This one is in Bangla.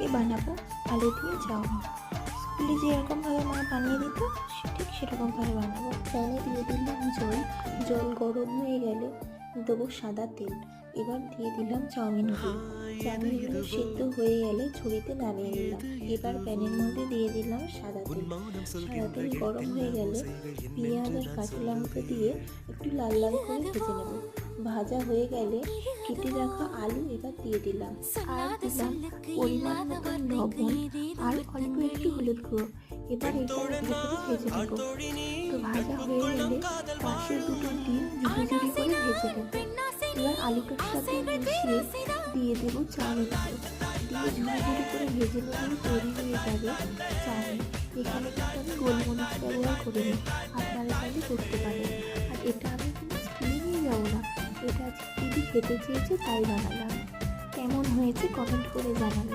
আজকে বানাবো আলু দিয়ে চাউমিন। স্কুলে যেরকমভাবে মা বানিয়ে দিত ঠিক সেরকমভাবে বানাবো। প্যানে দিয়ে দিলাম জল, জল গরম হয়ে গেলে দেবো সাদা তেল। এবার দিয়ে দিলাম চাউমিনগুলো সেদ্ধ হয়ে গেলে ঝুড়িতে নামিয়ে নিলাম। এবার প্যানের মধ্যে দিয়ে দিলাম সাদা তেল। সাদা তেল গরম হয়ে গেলে পেঁয়াজ আর কাঁচা লঙ্কা দিয়ে একটু লাল লাল করে ভেজে নেব। ভাজা হয়ে গেলে কেটে রাখা আলু এবার দিয়ে দিলাম, আর দিলাম পরিমাণ মতো লবণ আর অল্প একটু হলুদ গুঁড়ো। এবার এটা ভেজে নেব। তো ভাজা হয়ে গেলে পাশে দুটো ডিম ঝুড়ি ঝুড়ি করে ভেজে নেব। এবার আলুটার সাথে মিশিয়ে দিয়ে দেবো চাউমিনগুলো, দিয়ে ঝুড়ি ঝুড়ি করে ভেজে নিলে তৈরি হয়ে যাবে চাউমিন। এখানে কিন্তু আমি গোলমরিচ ব্যবহার করিনি, আপনারা চাইলে করতে পারেন। আর এটা আমি কিন্তু স্কুলে নিয়ে যাবো না, এটা আজকে দিদি খেতে চেয়েছে তাই বানালাম। কেমন হয়েছে কমেন্ট করে জানাবেন।